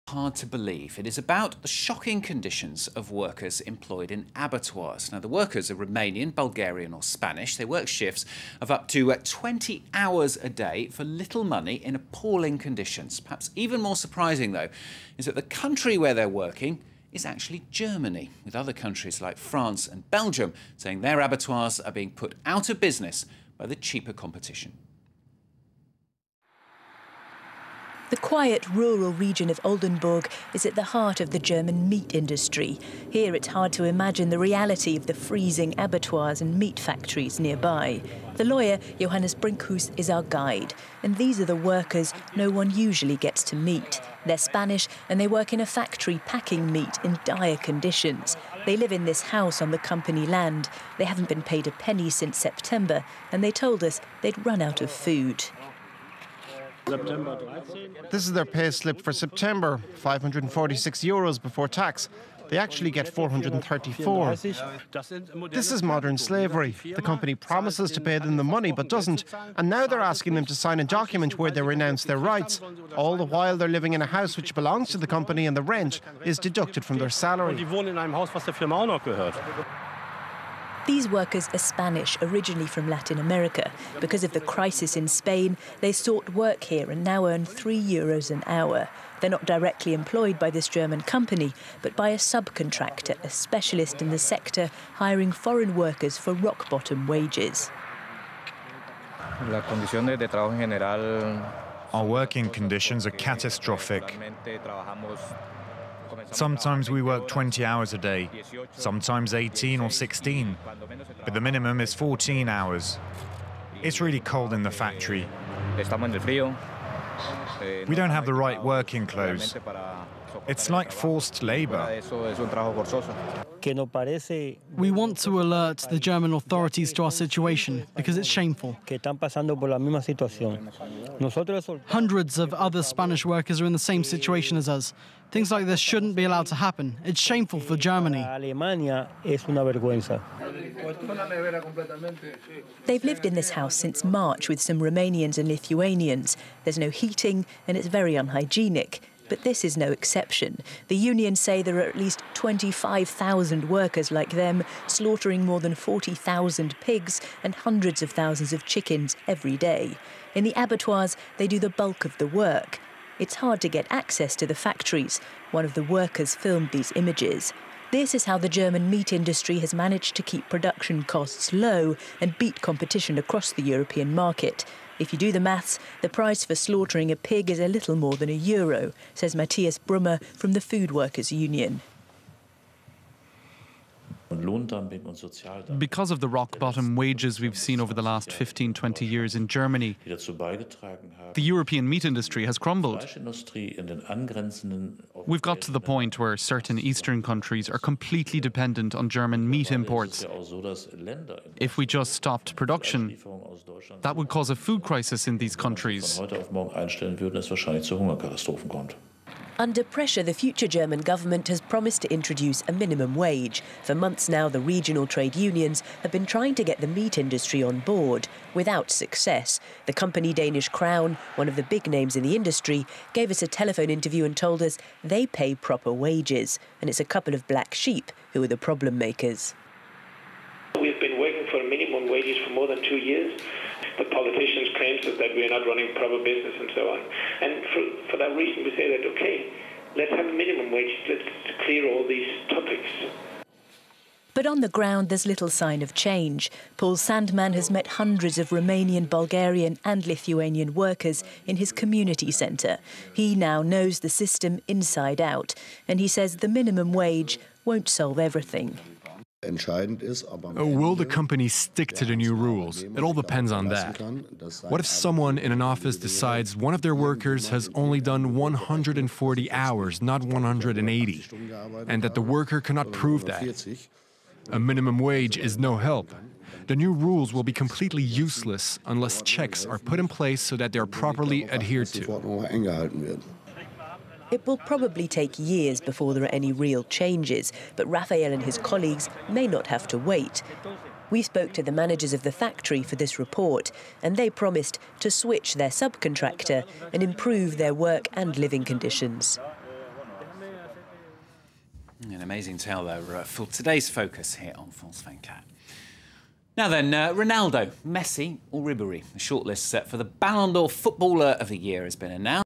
Hard to believe. It is about the shocking conditions of workers employed in abattoirs. Now, the workers are Romanian, Bulgarian or Spanish. They work shifts of up to 20 hours a day for little money in appalling conditions. Perhaps even more surprising, though, is that the country where they're working is actually Germany, with other countries like France and Belgium saying their abattoirs are being put out of business by the cheaper competition. The quiet rural region of Oldenburg is at the heart of the German meat industry. Here it's hard to imagine the reality of the freezing abattoirs and meat factories nearby. The lawyer, Johannes BRINKUS, is our guide. And these are the workers no one usually gets to meet. They're Spanish and they work in a factory packing meat in dire conditions. They live in this house on the company land. They haven't been paid a penny since September and they told us they'd run out of food. This is their pay slip for September, €546 before tax. They actually get 434. This is modern slavery. The company promises to pay them the money but doesn't, and now they're asking them to sign a document where they renounce their rights. All the while they're living in a house which belongs to the company and the rent is deducted from their salary. These workers are Spanish, originally from Latin America. Because of the crisis in Spain, they sought work here and now earn €3 an hour. They're not directly employed by this German company, but by a subcontractor, a specialist in the sector, hiring foreign workers for rock-bottom wages. Our working conditions are catastrophic. Sometimes we work 20 hours a day, sometimes 18 or 16, but the minimum is 14 hours. It's really cold in the factory. We don't have the right working clothes. It's like forced labor. We want to alert the German authorities to our situation because it's shameful. Hundreds of other Spanish workers are in the same situation as us. Things like this shouldn't be allowed to happen. It's shameful for Germany. They've lived in this house since March with some Romanians and Lithuanians. There's no heating and it's very unhygienic. But this is no exception. The unions say there are at least 25,000 workers like them, slaughtering more than 40,000 pigs and hundreds of thousands of chickens every day. In the abattoirs, they do the bulk of the work. It's hard to get access to the factories. One of the workers filmed these images. This is how the German meat industry has managed to keep production costs low and beat competition across the European market. If you do the maths, the price for slaughtering a pig is a little more than €1, says Matthias Brummer from the Food Workers Union. Because of the rock-bottom wages we've seen over the last 15-20 years in Germany, the European meat industry has crumbled. We've got to the point where certain Eastern countries are completely dependent on German meat imports. If we just stopped production, that would cause a food crisis in these countries. Under pressure, the future German government has promised to introduce a minimum wage. For months now, the regional trade unions have been trying to get the meat industry on board, without success. The company Danish Crown, one of the big names in the industry, gave us a telephone interview and told us they pay proper wages. And it's a couple of black sheep who are the problem makers. We've been working for minimum wages for more than 2 years. The politicians claim that we are not running proper business and so on. And for that reason, we say that, OK, let's have a minimum wage, let's clear all these topics. But on the ground, there's little sign of change. Paul SANDMAN has met hundreds of Romanian, Bulgarian and Lithuanian workers in his community centre. He now knows the system inside out, and he says the minimum wage won't solve everything. Will the company stick to the new rules? It all depends on that. What if someone in an office decides one of their workers has only done 140 hours, not 180, and that the worker cannot prove that? A minimum wage is no help. The new rules will be completely useless unless checks are put in place so that they are properly adhered to. It will probably take years before there are any real changes, but Raphael and his colleagues may not have to wait. We spoke to the managers of the factory for this report, and they promised to switch their subcontractor and improve their work and living conditions. An amazing tale, though, for today's focus here on France 24. Now then, Ronaldo, Messi or Ribéry? The shortlist set for the Ballon d'Or Footballer of the Year has been announced.